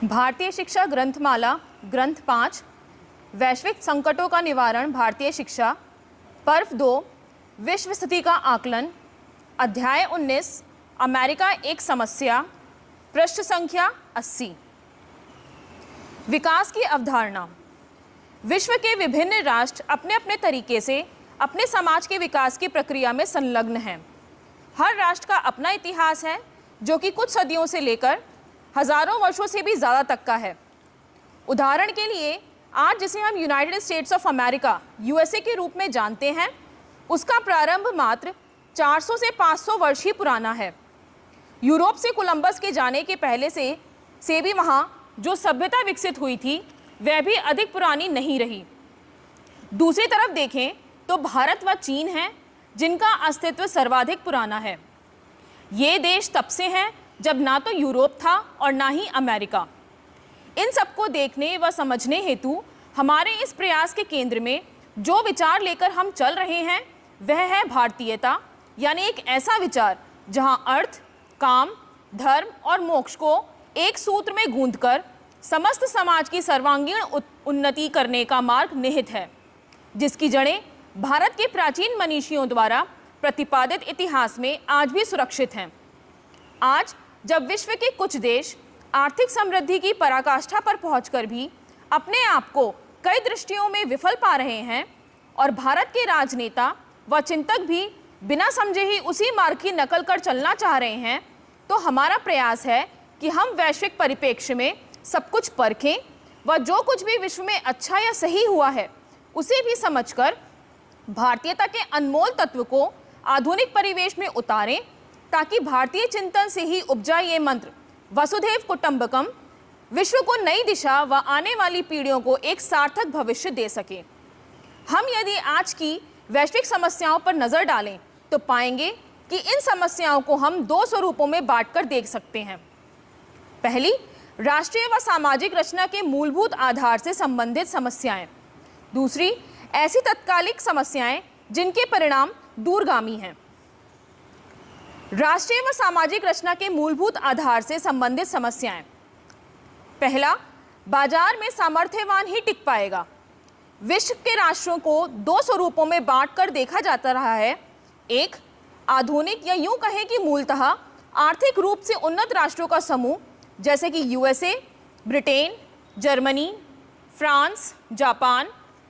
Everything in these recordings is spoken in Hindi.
भारतीय शिक्षा ग्रंथमाला ग्रंथ 5 वैश्विक संकटों का निवारण भारतीय शिक्षा पर्व 2 विश्व स्थिति का आकलन अध्याय 19 अमेरिका एक समस्या पृष्ठ संख्या 80। विकास की अवधारणा। विश्व के विभिन्न राष्ट्र अपने अपने तरीके से अपने समाज के विकास की प्रक्रिया में संलग्न हैं। हर राष्ट्र का अपना इतिहास है जो कि कुछ सदियों से लेकर हजारों वर्षों से भी ज़्यादा तक का है। उदाहरण के लिए आज जिसे हम United states of America USA के रूप में जानते हैं, उसका प्रारंभ मात्र 400 से 500 वर्ष ही पुराना है। यूरोप से कोलंबस के जाने के पहले से भी वहाँ जो सभ्यता विकसित हुई थी वह भी अधिक पुरानी नहीं रही। दूसरी तरफ देखें तो भारत व चीन हैं जिनका अस्तित्व सर्वाधिक पुराना है। ये देश तब से हैं जब ना तो यूरोप था और ना ही अमेरिका। इन सबको देखने व समझने हेतु हमारे इस प्रयास के केंद्र में जो विचार लेकर हम चल रहे हैं वह है भारतीयता, यानी एक ऐसा विचार जहां अर्थ, काम, धर्म और मोक्ष को एक सूत्र में गूंथकर समस्त समाज की सर्वांगीण उन्नति करने का मार्ग निहित है, जिसकी जड़ें भारत के प्राचीन मनीषियों द्वारा प्रतिपादित इतिहास में आज भी सुरक्षित हैं। आज जब विश्व के कुछ देश आर्थिक समृद्धि की पराकाष्ठा पर पहुंचकर भी अपने आप को कई दृष्टियों में विफल पा रहे हैं और भारत के राजनेता व चिंतक भी बिना समझे ही उसी मार्ग की नकल कर चलना चाह रहे हैं, तो हमारा प्रयास है कि हम वैश्विक परिप्रेक्ष्य में सब कुछ परखें व जो कुछ भी विश्व में अच्छा या सही हुआ है उसे भी समझकर भारतीयता के अनमोल तत्व को आधुनिक परिवेश में उतारें, ताकि भारतीय चिंतन से ही उपजा ये मंत्र वसुधैव कुटुंबकम विश्व को नई दिशा व आने वाली पीढ़ियों को एक सार्थक भविष्य दे सके। हम यदि आज की वैश्विक समस्याओं पर नज़र डालें तो पाएंगे कि इन समस्याओं को हम दो स्वरूपों में बांटकर देख सकते हैं। पहली, राष्ट्रीय व सामाजिक रचना के मूलभूत आधार से संबंधित समस्याएं। दूसरी, ऐसी तत्कालिक समस्याएं जिनके परिणाम दूरगामी हैं। राष्ट्रीय व सामाजिक रचना के मूलभूत आधार से संबंधित समस्याएं। पहला, बाजार में सामर्थ्यवान ही टिक पाएगा। विश्व के राष्ट्रों को दो स्वरूपों में बांटकर देखा जाता रहा है। एक, आधुनिक या यूं कहें कि मूलतः आर्थिक रूप से उन्नत राष्ट्रों का समूह, जैसे कि USA, Britain, Germany, France, Japan,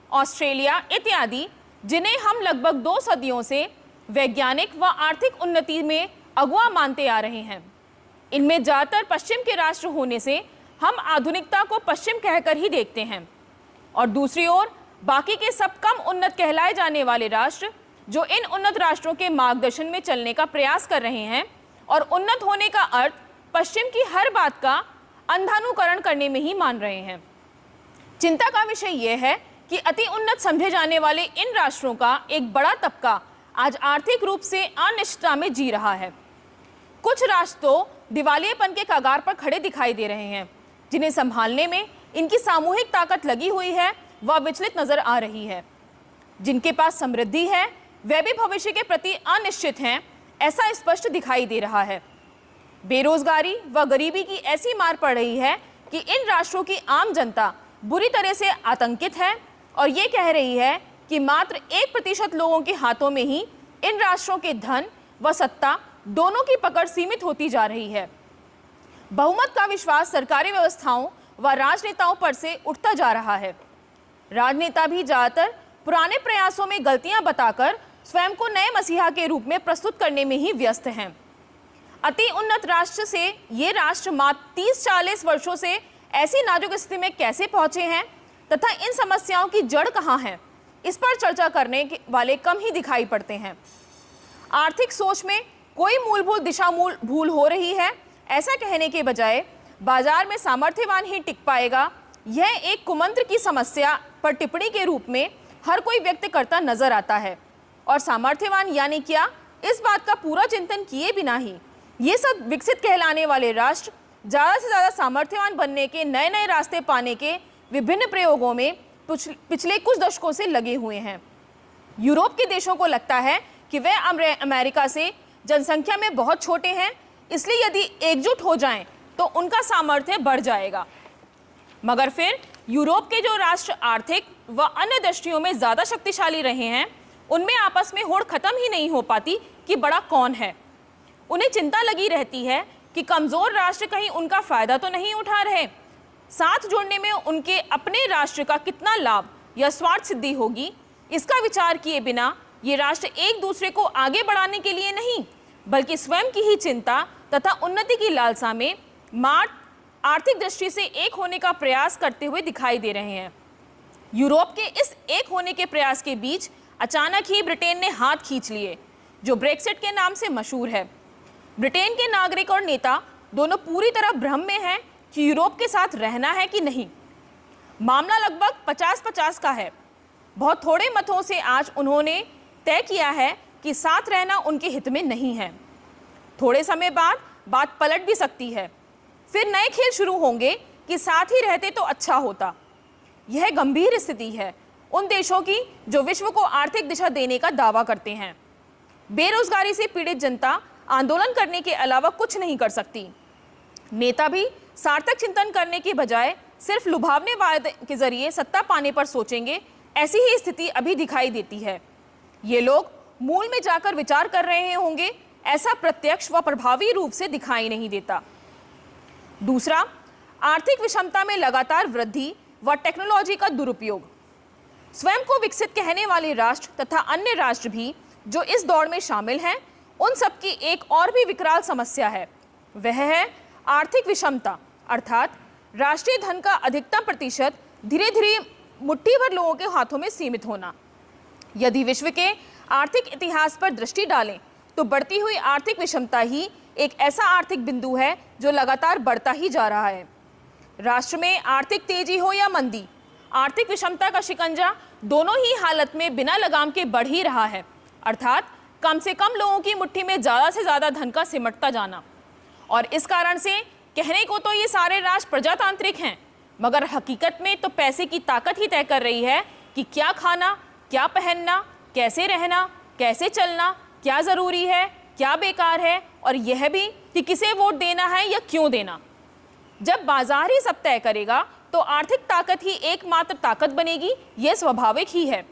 Australia इत्यादि, जिन्हें हम लगभग 2 सदियों से वैज्ञानिक व आर्थिक उन्नति में अगुवा मानते आ रहे हैं। इनमें ज़्यादातर पश्चिम के राष्ट्र होने से हम आधुनिकता को पश्चिम कहकर ही देखते हैं, और दूसरी ओर बाकी के सब कम उन्नत कहलाए जाने वाले राष्ट्र जो इन उन्नत राष्ट्रों के मार्गदर्शन में चलने का प्रयास कर रहे हैं और उन्नत होने का अर्थ पश्चिम की हर बात का अंधानुकरण करने में ही मान रहे हैं। चिंता का विषय यह है कि अति उन्नत समझे जाने वाले इन राष्ट्रों का एक बड़ा तबका आज आर्थिक रूप से अनिश्चितता में जी रहा है। कुछ राष्ट्र तो दिवालियेपन के कगार पर खड़े दिखाई दे रहे हैं, जिन्हें संभालने में इनकी सामूहिक ताकत लगी हुई है व विचलित नजर आ रही है। जिनके पास समृद्धि है वे भी भविष्य के प्रति अनिश्चित हैं, ऐसा स्पष्ट दिखाई दे रहा है। बेरोजगारी व गरीबी की ऐसी मार पड़ रही है कि इन राष्ट्रों की आम जनता बुरी तरह से आतंकित है और ये कह रही है कि मात्र 1% लोगों के हाथों में ही इन राष्ट्रों के धन व सत्ता दोनों की पकड़ सीमित होती जा रही है। बहुमत का विश्वास सरकारी व्यवस्थाओं व राजनेताओं पर से उठता जा रहा है। राजनेता भी ज़्यादातर पुराने प्रयासों में गलतियां बताकर स्वयं को नए मसीहा के रूप में प्रस्तुत करने में ही व्यस्त हैं। अति उन्नत राष्ट्र से ये राष्ट्र मात्र 30-40 वर्षों से ऐसी नाजुक स्थिति में कैसे पहुंचे हैं तथा इन समस्याओं की जड़ कहाँ है, इस पर चर्चा करने वाले कम ही दिखाई पड़ते हैं। आर्थिक सोच में कोई मूलभूत दिशा भूल हो रही है, ऐसा कहने के बजाय बाजार में सामर्थ्यवान ही टिक पाएगा, यह एक कुमंत्र की समस्या पर टिप्पणी के रूप में हर कोई व्यक्त करता नजर आता है। और सामर्थ्यवान यानी क्या, इस बात का पूरा चिंतन किए बिना ही ये सब विकसित कहलाने वाले राष्ट्र ज़्यादा से ज़्यादा सामर्थ्यवान बनने के नए नए रास्ते पाने के विभिन्न प्रयोगों में पिछले कुछ दशकों से लगे हुए हैं। यूरोप के देशों को लगता है कि वे अमेरिका से जनसंख्या में बहुत छोटे हैं, इसलिए यदि एकजुट हो जाएं तो उनका सामर्थ्य बढ़ जाएगा। मगर फिर यूरोप के जो राष्ट्र आर्थिक व अन्य दृष्टियों में ज़्यादा शक्तिशाली रहे हैं, उनमें आपस में होड़ खत्म ही नहीं हो पाती कि बड़ा कौन है। उन्हें चिंता लगी रहती है कि कमज़ोर राष्ट्र कहीं उनका फ़ायदा तो नहीं उठा रहे। साथ जोड़ने में उनके अपने राष्ट्र का कितना लाभ या स्वार्थ सिद्धि होगी, इसका विचार किए बिना ये राष्ट्र एक दूसरे को आगे बढ़ाने के लिए नहीं, बल्कि स्वयं की ही चिंता तथा उन्नति की लालसा में आर्थिक दृष्टि से एक होने का प्रयास करते हुए दिखाई दे रहे हैं। यूरोप के इस एक होने के प्रयास के बीच अचानक ही ब्रिटेन ने हाथ खींच लिए, जो ब्रेक्सिट के नाम से मशहूर है। ब्रिटेन के नागरिक और नेता दोनों पूरी तरह भ्रम में हैं कि यूरोप के साथ रहना है कि नहीं। मामला लगभग 50-50 का है। बहुत थोड़े मतों से आज उन्होंने तय किया है कि साथ रहना उनके हित में नहीं है। थोड़े समय बाद बात पलट भी सकती है, फिर नए खेल शुरू होंगे कि साथ ही रहते तो अच्छा होता। यह गंभीर स्थिति है उन देशों की जो विश्व को आर्थिक दिशा देने का दावा करते हैं। बेरोजगारी से पीड़ित जनता आंदोलन करने के अलावा कुछ नहीं कर सकती। नेता भी सार्थक चिंतन करने के बजाय सिर्फ लुभावने वादे के जरिए सत्ता पाने पर सोचेंगे, ऐसी ही स्थिति अभी दिखाई देती है। ये लोग मूल में जाकर विचार कर रहे होंगे, ऐसा प्रत्यक्ष व प्रभावी रूप से दिखाई नहीं देता। दूसरा, आर्थिक विषमता में लगातार वृद्धि व टेक्नोलॉजी का दुरुपयोग। स्वयं को विकसित कहने वाले राष्ट्र तथा अन्य राष्ट्र भी जो इस दौड़ में शामिल हैं, उन सबकी एक और भी विकराल समस्या है। वह है आर्थिक विषमता, अर्थात राष्ट्रीय धन का अधिकतम प्रतिशत धीरे धीरे मुट्ठी भर लोगों के हाथों में सीमित होना। यदि विश्व के आर्थिक इतिहास पर दृष्टि डालें तो बढ़ती हुई आर्थिक विषमता ही एक ऐसा आर्थिक बिंदु है जो लगातार बढ़ता ही जा रहा है। राष्ट्र में आर्थिक तेजी हो या मंदी, आर्थिक विषमता का शिकंजा दोनों ही हालत में बिना लगाम के बढ़ ही रहा है, अर्थात कम से कम लोगों की मुट्ठी में ज़्यादा से ज़्यादा धन का सिमटता जाना। और इस कारण से कहने को तो ये सारे राष्ट्र प्रजातांत्रिक हैं, मगर हकीकत में तो पैसे की ताकत ही तय कर रही है कि क्या खाना, क्या पहनना, कैसे रहना, कैसे चलना, क्या ज़रूरी है, क्या बेकार है, और यह भी कि किसे वोट देना है या क्यों देना। जब बाजार ही सब तय करेगा तो आर्थिक ताकत ही एकमात्र ताकत बनेगी, यह स्वाभाविक ही है।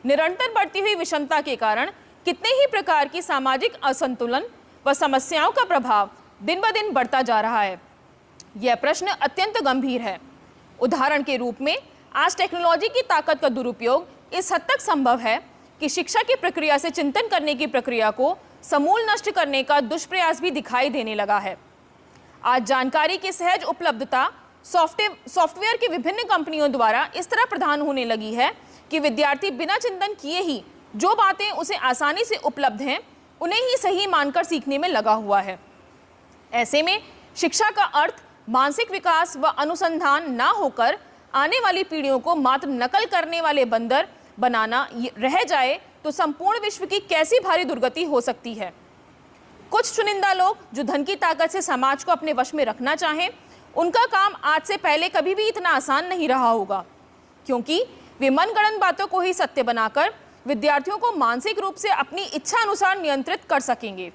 निरंतर बढ़ती हुई विषमता के कारण कितने ही प्रकार की सामाजिक असंतुलन व समस्याओं का प्रभाव दिन ब दिन बढ़ता जा रहा है। यह प्रश्न अत्यंत गंभीर है। उदाहरण के रूप में आज टेक्नोलॉजी की ताकत का दुरुपयोग इस हद तक संभव है कि शिक्षा की प्रक्रिया से चिंतन करने की प्रक्रिया को समूल नष्ट करने का दुष्प्रयास भी दिखाई देने लगा है। आज जानकारी की सहज उपलब्धता सॉफ्टवेयर की विभिन्न कंपनियों द्वारा इस तरह प्रदान होने लगी है कि विद्यार्थी बिना चिंतन किए ही जो बातें उसे आसानी से उपलब्ध हैं उन्हें ही सही मानकर सीखने में लगा हुआ है। ऐसे में शिक्षा का अर्थ मानसिक विकास व अनुसंधान ना होकर आने वाली पीढ़ियों को मात्र नकल करने वाले बंदर बनाना रह जाए तो संपूर्ण विश्व की कैसी भारी दुर्गति हो सकती है। कुछ चुनिंदा लोग जो धन की ताकत से समाज को अपने वश में रखना चाहें, उनका काम आज से पहले कभी भी इतना आसान नहीं रहा होगा, क्योंकि वे मनगढ़ंत बातों को ही सत्य बनाकर विद्यार्थियों को मानसिक रूप से अपनी इच्छा अनुसार नियंत्रित कर सकेंगे।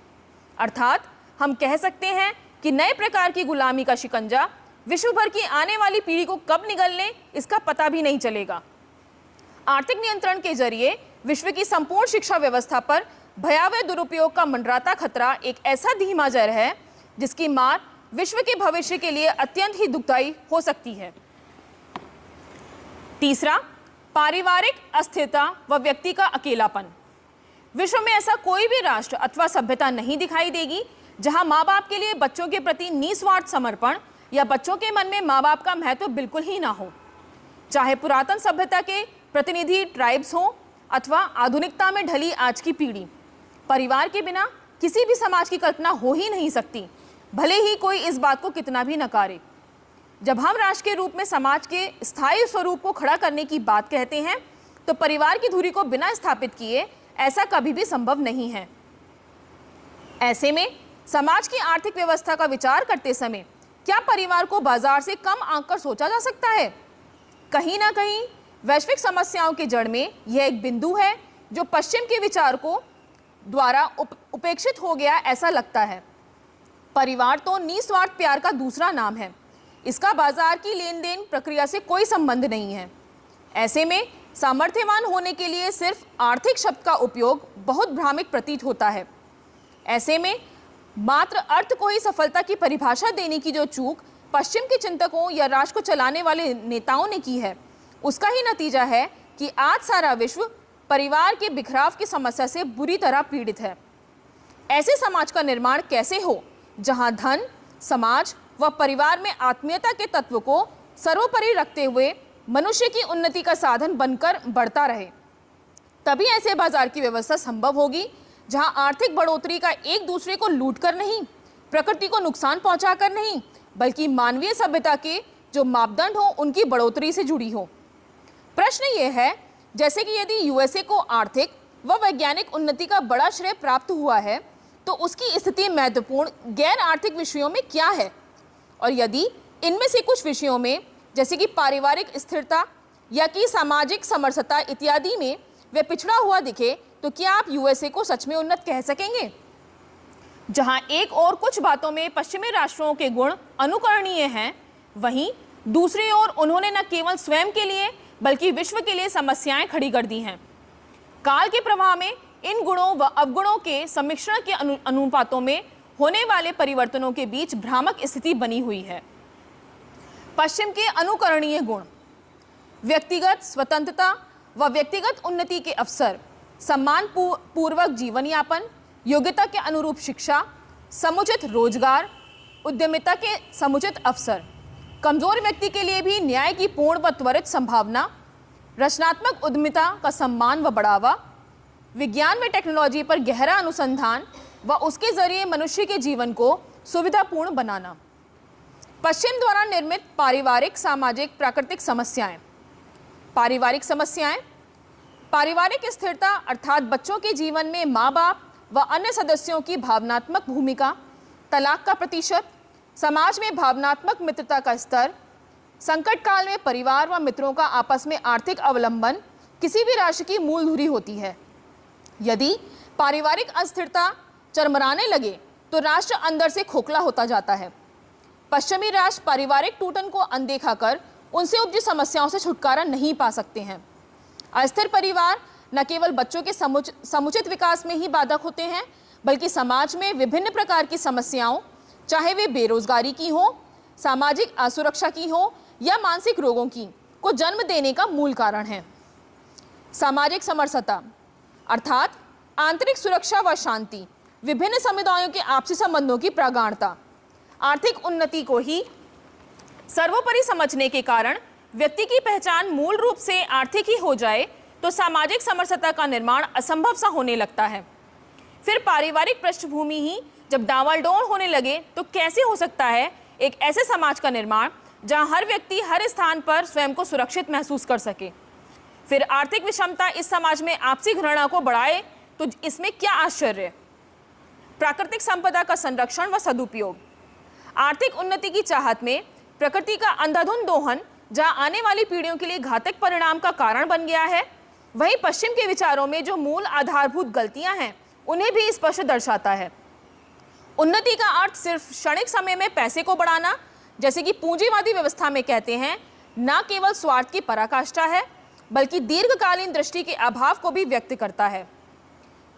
अर्थात हम कह सकते हैं कि नए प्रकार की गुलामी का शिकंजा विश्व भर की आने वाली पीढ़ी को कब निगलने इसका पता भी नहीं चलेगा। आर्थिक नियंत्रण के जरिए विश्व की संपूर्ण शिक्षा व्यवस्था पर भयावह दुरुपयोग का मंडराता खतरा एक ऐसा धीमा जहर है जिसकी मार विश्व के भविष्य के लिए अत्यंत ही दुखदायी हो सकती है। तीसरा, पारिवारिक अस्थिरता व व्यक्ति का अकेलापन। विश्व में ऐसा कोई भी राष्ट्र अथवा सभ्यता नहीं दिखाई देगी जहां माँ बाप के लिए बच्चों के प्रति निस्वार्थ समर्पण या बच्चों के मन में माँ बाप का महत्व बिल्कुल ही ना हो। चाहे पुरातन सभ्यता के प्रतिनिधि ट्राइब्स हों अथवा आधुनिकता में ढली आज की पीढ़ी, परिवार के बिना किसी भी समाज की कल्पना हो ही नहीं सकती, भले ही कोई इस बात को कितना भी नकारे। जब हम राष्ट्र के रूप में समाज के स्थायी स्वरूप को खड़ा करने की बात कहते हैं तो परिवार की धुरी को बिना स्थापित किए ऐसा कभी भी संभव नहीं है। ऐसे में समाज की आर्थिक व्यवस्था का विचार करते समय क्या परिवार को बाजार से कम आंककर सोचा जा सकता है? कहीं ना कहीं वैश्विक समस्याओं के जड़ में यह एक बिंदु है जो पश्चिम के विचार को द्वारा उपेक्षित हो गया ऐसा लगता है। परिवार तो निस्वार्थ प्यार का दूसरा नाम है। इसका बाजार की लेन देन प्रक्रिया से कोई संबंध नहीं है। ऐसे में सामर्थ्यवान होने के लिए सिर्फ आर्थिक शब्द का उपयोग बहुत भ्रामक प्रतीत होता है। ऐसे में मात्र अर्थ को ही सफलता की परिभाषा देने की जो चूक पश्चिम के चिंतकों या राष्ट्र को चलाने वाले नेताओं ने की है, उसका ही नतीजा है कि आज सारा विश्व परिवार के बिखराव की समस्या से बुरी तरह पीड़ित है। ऐसे समाज का निर्माण कैसे हो जहां धन, समाज व परिवार में आत्मीयता के तत्व को सर्वोपरि रखते हुए मनुष्य की उन्नति का साधन बनकर बढ़ता रहे। तभी ऐसे बाजार की व्यवस्था संभव होगी जहां आर्थिक बढ़ोतरी का एक दूसरे को लूटकर नहीं, प्रकृति को नुकसान पहुंचाकर नहीं, बल्कि मानवीय सभ्यता के जो मापदंड हो उनकी बढ़ोतरी से जुड़ी हो। प्रश्न ये है, जैसे कि यदि यूएसए को आर्थिक व वैज्ञानिक उन्नति का बड़ा श्रेय प्राप्त हुआ है, तो उसकी स्थिति महत्वपूर्ण गैर आर्थिक विषयों में क्या है? और यदि इनमें से कुछ विषयों में, जैसे कि पारिवारिक स्थिरता या कि सामाजिक समरसता इत्यादि में वे पिछड़ा हुआ दिखे, तो क्या आप यूएसए को सच में उन्नत कह सकेंगे? जहां एक और कुछ बातों में पश्चिमी राष्ट्रों के गुण अनुकरणीय हैं, वहीं दूसरी ओर उन्होंने न केवल स्वयं के लिए बल्कि विश्व के लिए समस्याएं खड़ी कर दी हैं। काल के प्रवाह में इन गुणों व अवगुणों के सम्मिश्रण के अनुपातों में होने वाले परिवर्तनों के बीच भ्रामक स्थिति बनी हुई है। पश्चिम के अनुकरणीय गुण: व्यक्तिगत स्वतंत्रता व व्यक्तिगत उन्नति के अवसर, सम्मान पूर्वक जीवन यापन, योग्यता के अनुरूप शिक्षा, समुचित रोजगार, उद्यमिता के समुचित अवसर, कमजोर व्यक्ति के लिए भी न्याय की पूर्ण व त्वरित संभावना, रचनात्मक उद्यमिता का सम्मान व बढ़ावा, विज्ञान व टेक्नोलॉजी पर गहरा अनुसंधान व उसके जरिए मनुष्य के जीवन को सुविधापूर्ण बनाना। पश्चिम द्वारा निर्मित पारिवारिक, सामाजिक, प्राकृतिक समस्याएं। पारिवारिक समस्याएं: पारिवारिक स्थिरता अर्थात बच्चों के जीवन में माँ बाप व अन्य सदस्यों की भावनात्मक भूमिका, तलाक का प्रतिशत, समाज में भावनात्मक मित्रता का स्तर, संकट काल में परिवार व मित्रों का आपस में आर्थिक अवलंबन किसी भी राष्ट्र की मूल धुरी होती है। यदि पारिवारिक अस्थिरता चरमराने लगे तो राष्ट्र अंदर से खोखला होता जाता है। पश्चिमी राष्ट्र पारिवारिक टूटन को अनदेखा कर उनसे उपजी समस्याओं से छुटकारा नहीं पा सकते हैं। अस्थिर परिवार न केवल बच्चों के समुचित विकास में ही बाधक होते हैं, बल्कि समाज में विभिन्न प्रकार की समस्याओं, चाहे वे बेरोजगारी की हो, सामाजिक असुरक्षा की हो या मानसिक रोगों की, को जन्म देने का मूल कारण है। सामाजिक समरसता अर्थात आंतरिक सुरक्षा व शांति, विभिन्न समुदायों के आपसी संबंधों की प्रगाढ़ता, आर्थिक उन्नति को ही सर्वोपरि समझने के कारण व्यक्ति की पहचान मूल रूप से आर्थिक ही हो जाए तो सामाजिक समरसता का निर्माण असंभव सा होने लगता है। फिर पारिवारिक पृष्ठभूमि ही जब डावाडोल होने लगे तो कैसे हो सकता है एक ऐसे समाज का निर्माण जहां हर व्यक्ति हर स्थान पर स्वयं को सुरक्षित महसूस कर सके? फिर आर्थिक विषमता इस समाज में आपसी घृणा को बढ़ाए तो इसमें क्या आश्चर्य? प्राकृतिक संपदा का संरक्षण व सदुपयोग। आर्थिक उन्नति की चाहत में प्रकृति का अंधाधुंध दोहन जहां आने वाली पीढ़ियों के लिए घातक परिणाम का कारण बन गया है, वहीं पश्चिम के विचारों में जो मूल आधारभूत गलतियां हैं उन्हें भी स्पष्ट दर्शाता है। उन्नति का अर्थ सिर्फ क्षणिक समय में पैसे को बढ़ाना, जैसे कि पूंजीवादी व्यवस्था में कहते हैं, न केवल स्वार्थ की पराकाष्ठा है बल्कि दीर्घकालीन दृष्टि के अभाव को भी व्यक्त करता है।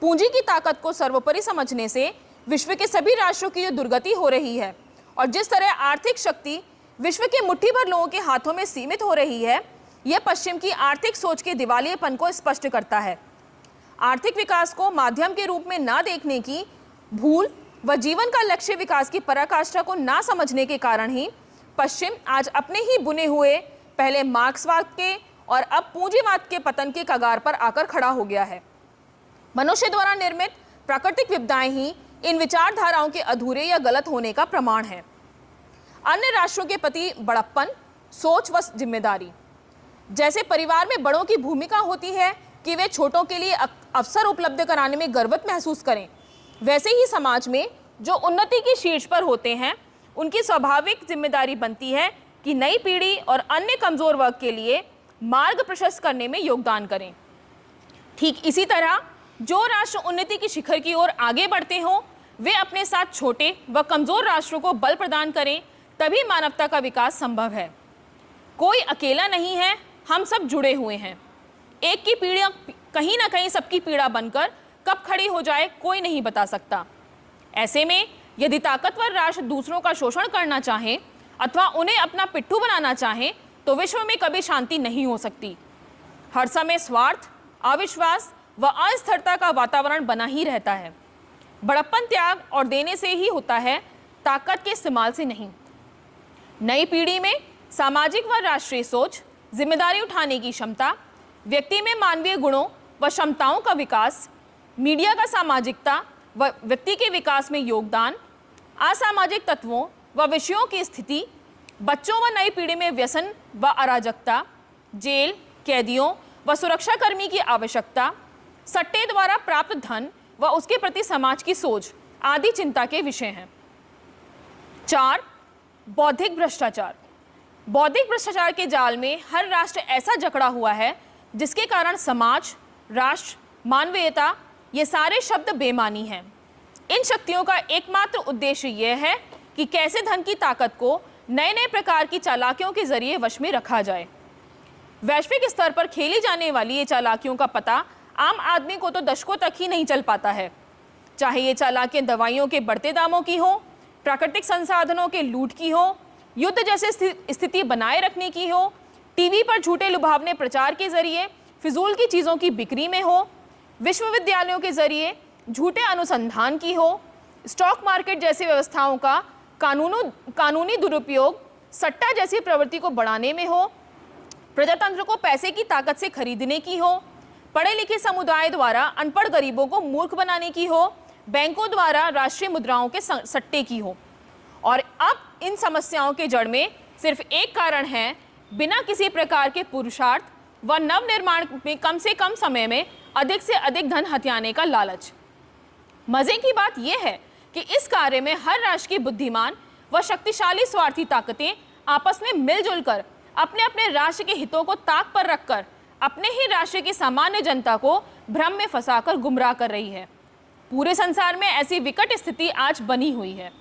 पूंजी की ताकत को सर्वोपरि समझने से विश्व के सभी राष्ट्रों की जो दुर्गति हो रही है और जिस तरह आर्थिक शक्ति विश्व के मुट्ठी भर लोगों के हाथों में सीमित हो रही है, यह पश्चिम की आर्थिक सोच के दिवालियेपन को स्पष्ट करता है। आर्थिक विकास को माध्यम के रूप में ना देखने की भूल व जीवन का लक्ष्य विकास की पराकाष्ठा को ना समझने के कारण ही पश्चिम आज अपने ही बुने हुए पहले मार्क्सवाद के और अब पूंजीवाद के पतन के कगार पर आकर खड़ा हो गया है। मनुष्य द्वारा निर्मित प्राकृतिक विपदाएं ही इन विचारधाराओं के अधूरे या गलत होने का प्रमाण है। अन्य राष्ट्रों के प्रति बड़प्पन, सोच व जिम्मेदारी। जैसे परिवार में बड़ों की भूमिका होती है कि वे छोटों के लिए अवसर उपलब्ध कराने में गर्वित महसूस करें, वैसे ही समाज में जो उन्नति की शीर्ष पर होते हैं उनकी स्वाभाविक जिम्मेदारी बनती है कि नई पीढ़ी और अन्य कमजोर वर्ग के लिए मार्ग प्रशस्त करने में योगदान करें। ठीक इसी तरह जो राष्ट्र उन्नति की शिखर की ओर आगे बढ़ते हों, वे अपने साथ छोटे व कमजोर राष्ट्रों को बल प्रदान करें तभी मानवता का विकास संभव है। कोई अकेला नहीं है, हम सब जुड़े हुए हैं। एक की पीड़ा कहीं ना कहीं सबकी पीड़ा बनकर कब खड़ी हो जाए कोई नहीं बता सकता। ऐसे में यदि ताकतवर राष्ट्र दूसरों का शोषण करना चाहें अथवा उन्हें अपना पिट्ठू बनाना चाहें तो विश्व में कभी शांति नहीं हो सकती। हर समय स्वार्थ, अविश्वास व अस्थिरता का वातावरण बना ही रहता है। बड़प्पन त्याग और देने से ही होता है, ताकत के इस्तेमाल से नहीं। नई पीढ़ी में सामाजिक व राष्ट्रीय सोच, जिम्मेदारी उठाने की क्षमता, व्यक्ति में मानवीय गुणों व क्षमताओं का विकास, मीडिया का सामाजिकता व व्यक्ति के विकास में योगदान, असामाजिक तत्वों व विषयों की स्थिति, बच्चों व नई पीढ़ी में व्यसन व अराजकता, जेल, कैदियों व सुरक्षाकर्मी की आवश्यकता, सट्टे द्वारा प्राप्त धन व उसके प्रति समाज की सोच आदि चिंता के विषय हैं। 4. बौद्धिक भ्रष्टाचार। बौद्धिक भ्रष्टाचार के जाल में हर राष्ट्र ऐसा जकड़ा हुआ है जिसके कारण समाज, राष्ट्र, मानवीयता ये सारे शब्द बेमानी हैं। इन शक्तियों का एकमात्र उद्देश्य यह है कि कैसे धन की ताकत को नए नए प्रकार की चालाकियों के जरिए वश में रखा जाए। वैश्विक स्तर पर खेली जाने वाली ये चालाकियों का पता आम आदमी को तो दशकों तक ही नहीं चल पाता है। चाहे ये चालाकियां दवाइयों के बढ़ते दामों की हो, प्राकृतिक संसाधनों के लूट की हो, युद्ध जैसे स्थिति बनाए रखने की हो, टीवी पर झूठे लुभावने प्रचार के जरिए फिजूल की चीज़ों की बिक्री में हो, विश्वविद्यालयों के जरिए झूठे अनुसंधान की हो, स्टॉक मार्केट जैसी व्यवस्थाओं का कानूनी दुरुपयोग, सट्टा जैसी प्रवृत्ति को बढ़ाने में हो, प्रजातंत्र को पैसे की ताकत से खरीदने की हो, पढ़े लिखे समुदाय द्वारा अनपढ़ गरीबों को मूर्ख बनाने की हो, बैंकों द्वारा राष्ट्रीय मुद्राओं के सट्टे की हो। और अब इन समस्याओं के जड़ में सिर्फ एक कारण है, बिना किसी प्रकार के पुरुषार्थ व नवनिर्माण में कम से कम समय में अधिक से अधिक धन हथियाने का लालच। मजे की बात यह है कि इस कार्य में हर राष्ट्र की बुद्धिमान व शक्तिशाली स्वार्थी ताकतें आपस में मिलजुल कर अपने अपने राष्ट्र के हितों को ताक पर रखकर अपने ही राष्ट्र की सामान्य जनता को भ्रम में फंसाकर गुमराह कर रही है। पूरे संसार में ऐसी विकट स्थिति आज बनी हुई है।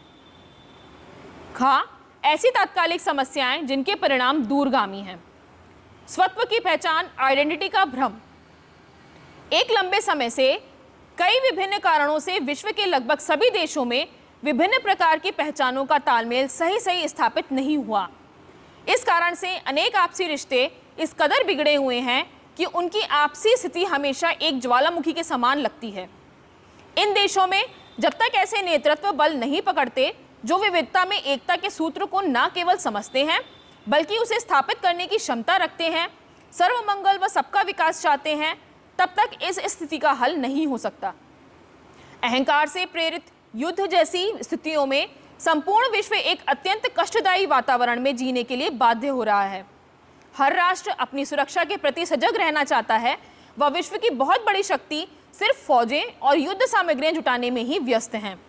ऐसी तात्कालिक समस्याएं जिनके परिणाम दूरगामी हैं। स्वत्व की पहचान, आइडेंटिटी का भ्रम। एक लंबे समय से कई विभिन्न कारणों से विश्व के लगभग सभी देशों में विभिन्न प्रकार की पहचानों का तालमेल सही स्थापित नहीं हुआ। इस कारण से अनेक आपसी रिश्ते इस कदर बिगड़े हुए हैं कि उनकी आपसी स्थिति हमेशा एक ज्वालामुखी के समान लगती है। इन देशों में जब तक ऐसे नेतृत्व बल नहीं पकड़ते जो विविधता में एकता के सूत्र को न केवल समझते हैं बल्कि उसे स्थापित करने की क्षमता रखते हैं, सर्वमंगल व सबका विकास चाहते हैं, तब तक इस स्थिति का हल नहीं हो सकता। अहंकार से प्रेरित युद्ध जैसी स्थितियों में संपूर्ण विश्व एक अत्यंत कष्टदायी वातावरण में जीने के लिए बाध्य हो रहा है। हर राष्ट्र अपनी सुरक्षा के प्रति सजग रहना चाहता है व विश्व की बहुत बड़ी शक्ति सिर्फ फौजें और युद्ध सामग्रियां जुटाने में ही व्यस्त हैं।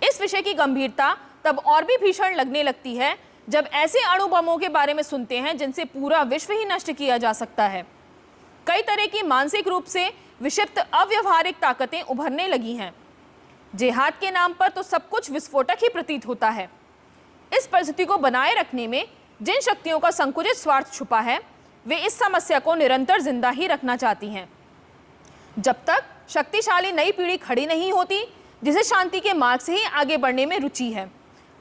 इस विषय की गंभीरता तब और भी भीषण लगने लगती है जब ऐसे अणु बमों के बारे में सुनते हैं जिनसे पूरा विश्व ही नष्ट किया जा सकता है। कई तरह की मानसिक रूप से विक्षिप्त अव्यवहारिक ताकतें उभरने लगी हैं। जिहाद के नाम पर तो सब कुछ विस्फोटक ही प्रतीत होता है। इस परिस्थिति को बनाए रखने में जिन शक्तियों का संकुचित स्वार्थ छुपा है वे इस समस्या को निरंतर जिंदा ही रखना चाहती हैं। जब तक शक्तिशाली नई पीढ़ी खड़ी नहीं होती जिसे शांति के मार्ग से ही आगे बढ़ने में रुचि है।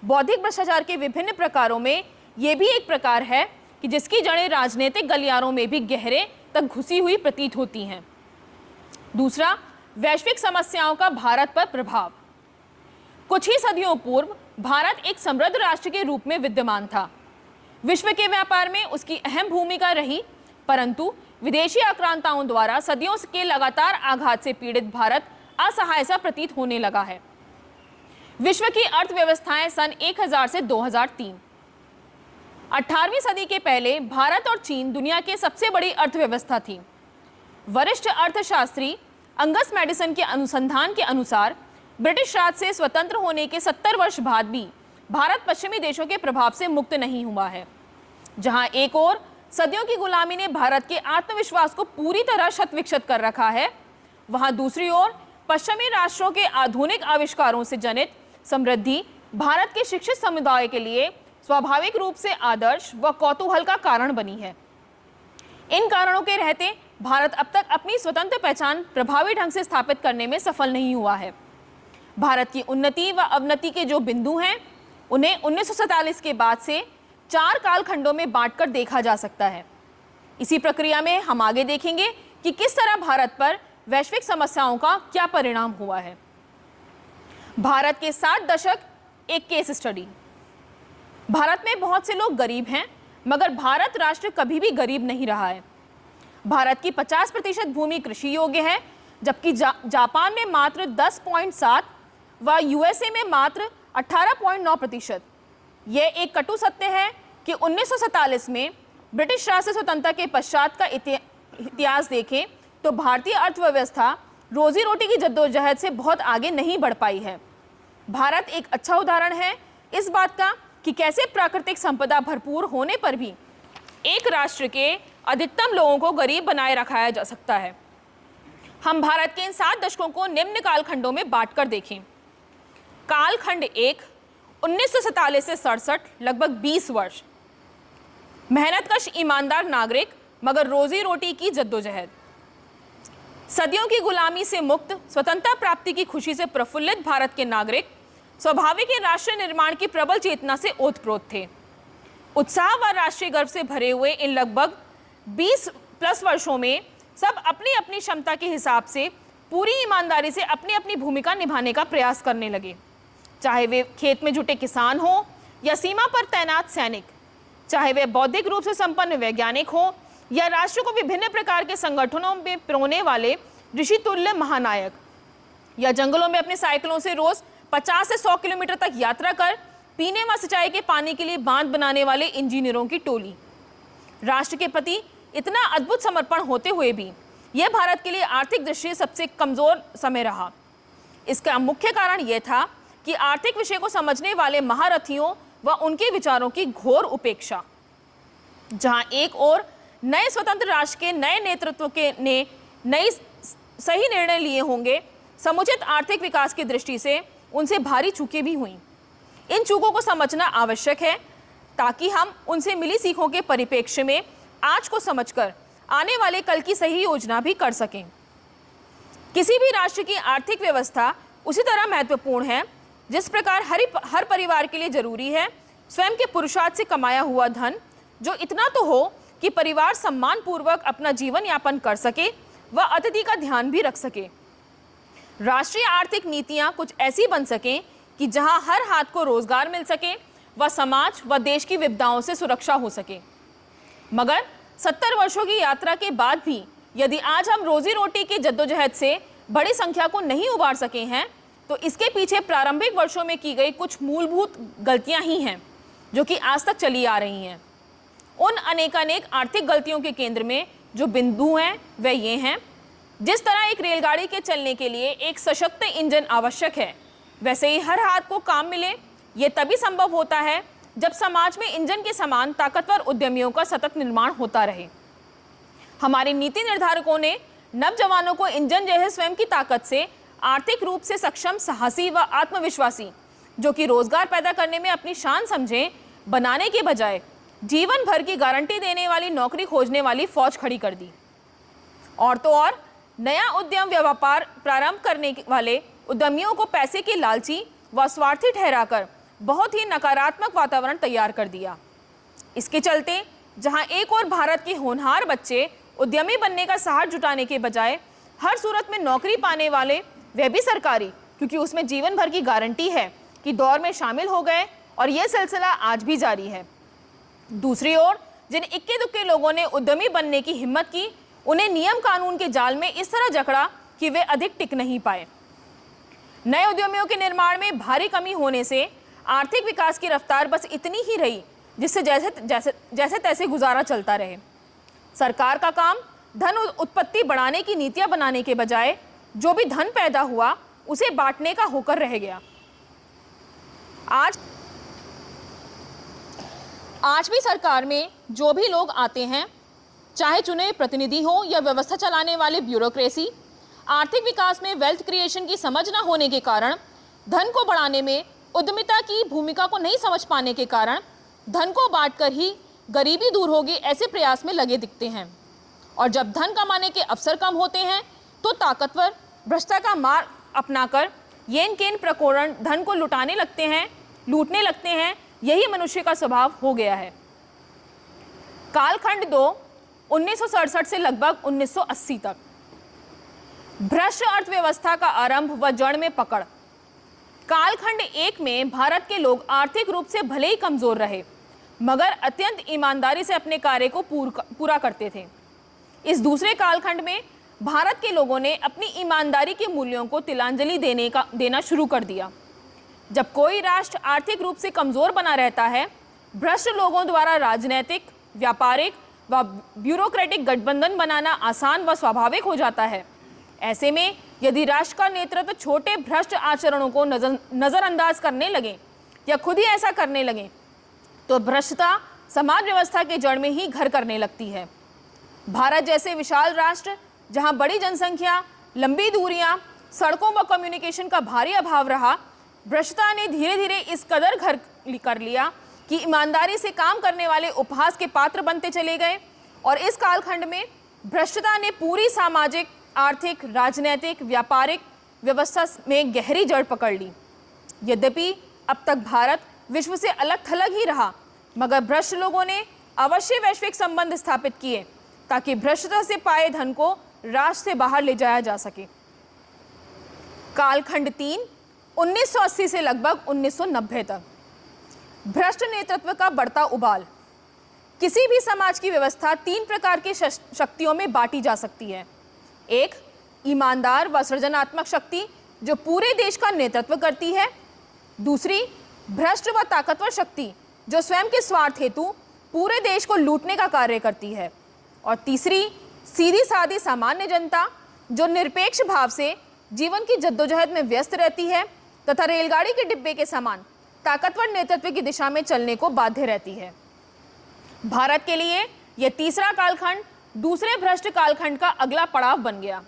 बौद्धिक भ्रष्टाचार के विभिन्न प्रकारों में ये भी एक प्रकार है कि जिसकी जड़ें राजनीतिक गलियारों में भी गहरे तक घुसी हुई प्रतीत होती हैं। दूसरा, वैश्विक समस्याओं का भारत पर प्रभाव। कुछ ही सदियों पूर्व भारत एक समृद्ध राष्ट्र के रूप में विद्यमान था। विश्व के व्यापार में उसकी अहम भूमिका रही, परंतु विदेशी आक्रांताओं द्वारा सदियों के लगातार आघात से पीड़ित भारत असहाय सा प्रतीत होने लगा है। विश्व की अर्थव्यवस्थाएं सन 1000 से 2003। 18वीं सदी के पहले भारत और चीन दुनिया की सबसे बड़ी अर्थव्यवस्था थी। वरिष्ठ अर्थशास्त्री अंगस मैडिसन के अनुसंधान के अनुसार ब्रिटिश राज से स्वतंत्र होने के 70 वर्ष बाद भी भारत पश्चिमी देशों के प्रभाव से मुक्त नहीं हुआ है। जहां एक ओर सदियों की गुलामी ने भारत के आत्मविश्वास को पूरी तरह शत-विक्षत कर रखा है, वहां दूसरी ओर पश्चिमी राष्ट्रों के आधुनिक आविष्कारों से जनित समृद्धि भारत के शिक्षित समुदाय के लिए स्वाभाविक रूप से आदर्श व कौतूहल का कारण बनी है। इन कारणों के रहते भारत अब तक अपनी स्वतंत्र पहचान प्रभावी ढंग से स्थापित करने में सफल नहीं हुआ है। भारत की उन्नति व अवनति के जो बिंदु हैं उन्हें 1947 के बाद से 4 कालखंडों में बांटकर देखा जा सकता है। इसी प्रक्रिया में हम आगे देखेंगे कि किस तरह भारत पर वैश्विक समस्याओं का क्या परिणाम हुआ है। भारत के 60 दशक एक केस स्टडी। भारत में बहुत से लोग गरीब हैं, मगर भारत राष्ट्र कभी भी गरीब नहीं रहा है। भारत की 50% भूमि कृषि योग्य है, जबकि जापान में मात्र 10.7 व यूएसए में मात्र 18.9%। यह एक कटु सत्य है कि 1947 में ब्रिटिश राज से स्वतंत्रता के पश्चात का इतिहास देखें तो भारतीय अर्थव्यवस्था रोजी रोटी की जद्दोजहद से बहुत आगे नहीं बढ़ पाई है। भारत एक अच्छा उदाहरण है इस बात का कि कैसे प्राकृतिक संपदा भरपूर होने पर भी एक राष्ट्र के अधिकतम लोगों को गरीब बनाए रखाया जा सकता है। हम भारत के इन 7 दशकों को निम्न कालखंडों में बांटकर देखें। कालखंड 1 1947 से 67 लगभग 20 वर्ष। मेहनतकश ईमानदार नागरिक मगर रोजी रोटी की जद्दोजहद। सदियों की गुलामी से मुक्त स्वतंत्रता प्राप्ति की खुशी से प्रफुल्लित भारत के नागरिक स्वाभाविक राष्ट्र निर्माण की प्रबल चेतना से ओतप्रोत थे। उत्साह व राष्ट्रीय गर्व से भरे हुए इन लगभग 20+ वर्षों में सब अपनी अपनी क्षमता के हिसाब से पूरी ईमानदारी से अपनी अपनी भूमिका निभाने का प्रयास करने लगे। चाहे वे खेत में जुटे किसान हों या सीमा पर तैनात सैनिक, चाहे वे बौद्धिक रूप से संपन्न वैज्ञानिक हों या राष्ट्र को विभिन्न प्रकार के संगठनों में पिरोने वाले ऋषि तुल्य महानायक, या जंगलों में अपने साइकिलों से रोज 50 से 100 किलोमीटर तक यात्रा कर पीने व सिंचाई के पानी के लिए बांध बनाने वाले इंजीनियरों की टोली। राष्ट्र के प्रति इतना अद्भुत समर्पण होते हुए भी यह भारत के लिए आर्थिक दृष्टि से सबसे कमजोर समय रहा। इसका मुख्य कारण यह था कि आर्थिक विषय को समझने वाले महारथियों व उनके विचारों की घोर उपेक्षा। जहां एक ओर नए स्वतंत्र राष्ट्र के नए नेतृत्व के ने नई सही निर्णय लिए होंगे, समुचित आर्थिक विकास की दृष्टि से उनसे भारी चूकें भी हुईं। इन चूकों को समझना आवश्यक है ताकि हम उनसे मिली सीखों के परिप्रेक्ष्य में आज को समझकर आने वाले कल की सही योजना भी कर सकें। किसी भी राष्ट्र की आर्थिक व्यवस्था उसी तरह महत्वपूर्ण है जिस प्रकार हर परिवार के लिए जरूरी है स्वयं के पुरुषार्थ से कमाया हुआ धन, जो इतना तो हो कि परिवार सम्मान पूर्वक अपना जीवन यापन कर सके व अतिथि का ध्यान भी रख सके। राष्ट्रीय आर्थिक नीतियां कुछ ऐसी बन सकें कि जहां हर हाथ को रोजगार मिल सके व समाज व देश की विपदाओं से सुरक्षा हो सके। मगर 70 वर्षों की यात्रा के बाद भी यदि आज हम रोजी रोटी की जद्दोजहद से बड़ी संख्या को नहीं उबार सके हैं, तो इसके पीछे प्रारंभिक वर्षों में की गई कुछ मूलभूत गलतियां ही हैं जो कि आज तक चली आ रही हैं। उन अनेकानेक आर्थिक गलतियों के केंद्र में जो बिंदु हैं वह ये हैं। जिस तरह एक रेलगाड़ी के चलने के लिए एक सशक्त इंजन आवश्यक है, वैसे ही हर हाथ को काम मिले ये तभी संभव होता है जब समाज में इंजन के समान ताकतवर उद्यमियों का सतत निर्माण होता रहे। हमारे नीति निर्धारकों ने नवजवानों को इंजन जैसे स्वयं की ताकत से आर्थिक रूप से सक्षम, साहसी व आत्मविश्वासी, जो कि रोजगार पैदा करने में अपनी शान समझें, बनाने के बजाय जीवन भर की गारंटी देने वाली नौकरी खोजने वाली फौज खड़ी कर दी। और तो और नया उद्यम व्यापार प्रारंभ करने वाले उद्यमियों को पैसे के लालची व स्वार्थी ठहराकर बहुत ही नकारात्मक वातावरण तैयार कर दिया। इसके चलते जहां एक और भारत के होनहार बच्चे उद्यमी बनने का साहस जुटाने के बजाय हर सूरत में नौकरी पाने वाले, वह भी सरकारी, क्योंकि उसमें जीवन भर की गारंटी है, कि दौर में शामिल हो गए और यह सिलसिला आज भी जारी है। दूसरी ओर जिन इक्के दुक्के लोगों ने उद्यमी बनने की हिम्मत की, उन्हें नियम कानून के जाल में इस तरह जकड़ा कि वे अधिक टिक नहीं पाए। नए उद्यमियों के निर्माण में भारी कमी होने से आर्थिक विकास की रफ्तार बस इतनी ही रही जिससे जैसे तैसे गुजारा चलता रहे। सरकार का काम धन उत्पत्ति बढ़ाने की नीतियां बनाने के बजाय जो भी धन पैदा हुआ उसे बांटने का होकर रह गया। आज भी सरकार में जो भी लोग आते हैं, चाहे चुने प्रतिनिधि हो या व्यवस्था चलाने वाले ब्यूरोक्रेसी, आर्थिक विकास में वेल्थ क्रिएशन की समझ न होने के कारण, धन को बढ़ाने में उद्यमिता की भूमिका को नहीं समझ पाने के कारण धन को बांटकर ही गरीबी दूर होगी ऐसे प्रयास में लगे दिखते हैं। और जब धन कमाने के अवसर कम होते हैं तो ताकतवर भ्रष्टा का मार्ग अपनाकर येन केन प्रकोरण धन को लूटने लगते हैं। यही मनुष्य का स्वभाव हो गया है। कालखंड 2 1967 से लगभग 1980 तक। भ्रष्ट अर्थव्यवस्था का आरंभ व जड़ में पकड़। कालखंड 1 में भारत के लोग आर्थिक रूप से भले ही कमजोर रहे मगर अत्यंत ईमानदारी से अपने कार्य को पूरा करते थे। इस दूसरे कालखंड में भारत के लोगों ने अपनी ईमानदारी के मूल्यों को तिलांजलि देना शुरू कर दिया। जब कोई राष्ट्र आर्थिक रूप से कमजोर बना रहता है, भ्रष्ट लोगों द्वारा राजनीतिक, व्यापारिक व ब्यूरोक्रेटिक गठबंधन बनाना आसान व स्वाभाविक हो जाता है। ऐसे में यदि राष्ट्र का नेतृत्व छोटे भ्रष्ट आचरणों को नजरअंदाज करने लगे या खुद ही ऐसा करने लगे तो भ्रष्टता समाज व्यवस्था के जड़ में ही घर करने लगती है। भारत जैसे विशाल राष्ट्र जहां बड़ी जनसंख्या, लंबी दूरियां, सड़कों व कम्युनिकेशन का भारी अभाव रहा, भ्रष्टता ने धीरे धीरे इस कदर घर कर लिया कि ईमानदारी से काम करने वाले उपहास के पात्र बनते चले गए। और इस कालखंड में भ्रष्टता ने पूरी सामाजिक, आर्थिक, राजनीतिक, व्यापारिक व्यवस्था में गहरी जड़ पकड़ ली। यद्यपि अब तक भारत विश्व से अलग थलग ही रहा मगर भ्रष्ट लोगों ने अवश्य वैश्विक संबंध स्थापित किए ताकि भ्रष्टता से पाए धन को राष्ट्र से बाहर ले जाया जा सके। कालखंड 3 1980 से लगभग 1990 तक। भ्रष्ट नेतृत्व का बढ़ता उबाल। किसी भी समाज की व्यवस्था 3 प्रकार की शक्तियों में बांटी जा सकती है। एक, ईमानदार व सृजनात्मक शक्ति जो पूरे देश का नेतृत्व करती है। दूसरी, भ्रष्ट व ताकतवर शक्ति जो स्वयं के स्वार्थ हेतु पूरे देश को लूटने का कार्य करती है। और तीसरी, सीधी सादी सामान्य जनता जो निरपेक्ष भाव से जीवन की जद्दोजहद में व्यस्त रहती है तथा रेलगाड़ी के डिब्बे के समान ताकतवर नेतृत्व की दिशा में चलने को बाध्य रहती है। भारत के लिए यह तीसरा कालखंड दूसरे भ्रष्ट कालखंड का अगला पड़ाव बन गया।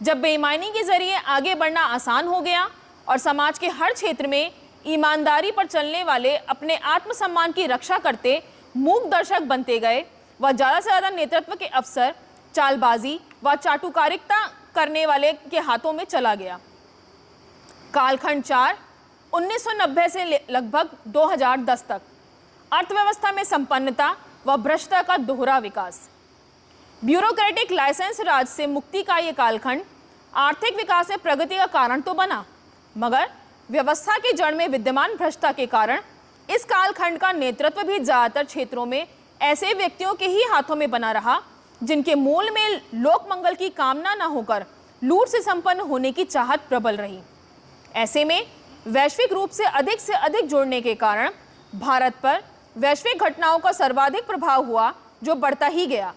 जब बेईमानी के जरिए आगे बढ़ना आसान हो गया और समाज के हर क्षेत्र में ईमानदारी पर चलने वाले अपने आत्मसम्मान की रक्षा करते मूक दर्शक बनते गए व ज़्यादा से ज़्यादा नेतृत्व के अवसर चालबाजी व चाटुकारिता करने वाले के हाथों में चला गया। कालखंड 4 1990 से लगभग 2010 तक। अर्थव्यवस्था में संपन्नता व भ्रष्टता का दोहरा विकास। ब्यूरोक्रेटिक लाइसेंस राज से मुक्ति का ये कालखंड आर्थिक विकास में प्रगति का कारण तो बना मगर व्यवस्था के जड़ में विद्यमान भ्रष्टता के कारण इस कालखंड का नेतृत्व भी ज़्यादातर क्षेत्रों में ऐसे व्यक्तियों के ही हाथों में बना रहा जिनके मूल में लोक मंगल की कामना न होकर लूट से संपन्न होने की चाहत प्रबल रही। ऐसे में वैश्विक रूप से अधिक जोड़ने के कारण भारत पर वैश्विक घटनाओं का सर्वाधिक प्रभाव हुआ जो बढ़ता ही गया।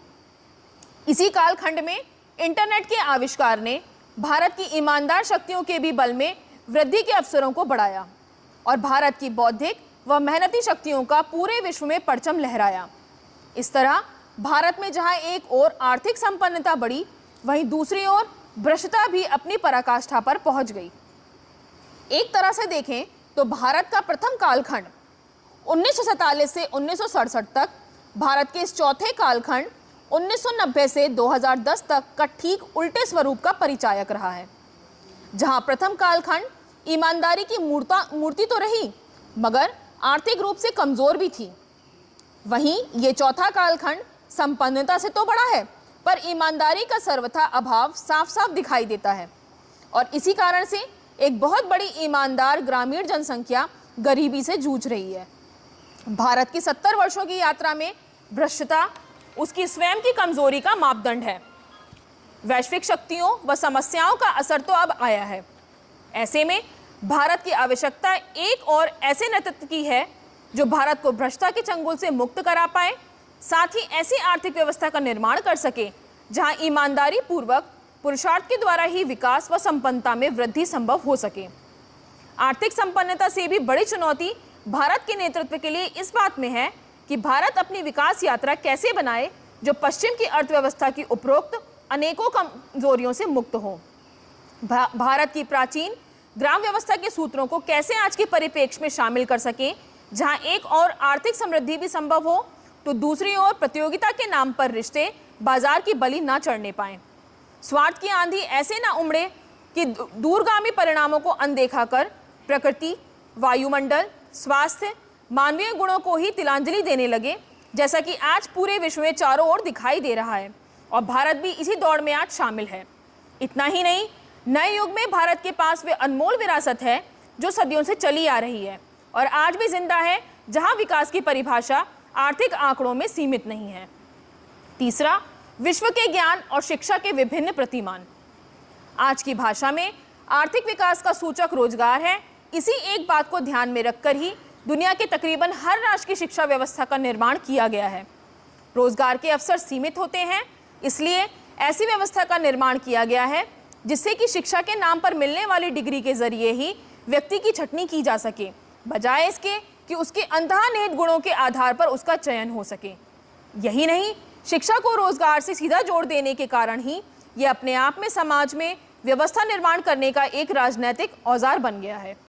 इसी कालखंड में इंटरनेट के आविष्कार ने भारत की ईमानदार शक्तियों के भी बल में वृद्धि के अवसरों को बढ़ाया और भारत की बौद्धिक व मेहनती शक्तियों का पूरे विश्व में परचम लहराया। इस तरह भारत में जहां एक ओर आर्थिक संपन्नता बढ़ी वहीं दूसरी ओर भ्रष्टता भी अपनी पराकाष्ठा पर पहुंच गई। एक तरह से देखें तो भारत का प्रथम कालखंड 1947 से 1967 तक, भारत के इस चौथे कालखंड 1990 से 2010 तक का ठीक उल्टे स्वरूप का परिचायक रहा है। जहां प्रथम कालखंड ईमानदारी की मूर्ति तो रही मगर आर्थिक रूप से कमजोर भी थी, वहीं ये चौथा कालखंड संपन्नता से तो बड़ा है पर ईमानदारी का सर्वथा अभाव साफ साफ दिखाई देता है और इसी कारण से एक बहुत बड़ी ईमानदार ग्रामीण जनसंख्या गरीबी से जूझ रही है। भारत की 70 वर्षों की यात्रा में भ्रष्टता उसकी स्वयं की कमजोरी का मापदंड है। वैश्विक शक्तियों व समस्याओं का असर तो अब आया है। ऐसे में भारत की आवश्यकता एक और ऐसे नेतृत्व की है जो भारत को भ्रष्टता के चंगुल से मुक्त करा पाए, साथ ही ऐसी आर्थिक व्यवस्था का निर्माण कर सके जहां ईमानदारी पूर्वक पुरुषार्थ के द्वारा ही विकास व संपन्नता में वृद्धि संभव हो सके। आर्थिक संपन्नता से भी बड़ी चुनौती भारत के नेतृत्व के लिए इस बात में है कि भारत अपनी विकास यात्रा कैसे बनाए जो पश्चिम की अर्थव्यवस्था की उपरोक्त अनेकों कमजोरियों से मुक्त हो। भारत की प्राचीन ग्राम व्यवस्था के सूत्रों को कैसे आज के परिप्रेक्ष्य में शामिल कर सकें, जहां एक और आर्थिक समृद्धि भी संभव हो, तो दूसरी ओर प्रतियोगिता के नाम पर रिश्ते बाजार की बलि ना चढ़ने पाएं। स्वार्थ की आंधी ऐसे ना उमड़े कि दूरगामी परिणामों को अनदेखा कर प्रकृति, वायुमंडल, स्वास्थ्य, मानवीय गुणों को ही तिलांजलि देने लगे, जैसा कि आज पूरे विश्व में चारों ओर दिखाई दे रहा है और भारत भी इसी दौड़ में आज शामिल है। इतना ही नहीं, नए युग में भारत के पास वे अनमोल विरासत है जो सदियों से चली आ रही है और आज भी जिंदा है, जहां विकास की परिभाषा आर्थिक आंकड़ों में सीमित नहीं है। तीसरा, विश्व के ज्ञान और शिक्षा के विभिन्न प्रतिमान। आज की भाषा में आर्थिक विकास का सूचक रोजगार है। इसी एक बात को ध्यान में रखकर ही दुनिया के तकरीबन हर राष्ट्र की शिक्षा व्यवस्था का निर्माण किया गया है। रोजगार के अवसर सीमित होते हैं, इसलिए ऐसी व्यवस्था का निर्माण किया गया है जिससे कि शिक्षा के नाम पर मिलने वाली डिग्री के जरिए ही व्यक्ति की छटनी की जा सके, बजाय इसके कि उसके अंतर्निहित गुणों के आधार पर उसका चयन हो सके। यही नहीं, शिक्षा को रोजगार से सीधा जोड़ देने के कारण ही यह अपने आप में समाज में व्यवस्था निर्माण करने का एक राजनीतिक औजार बन गया है।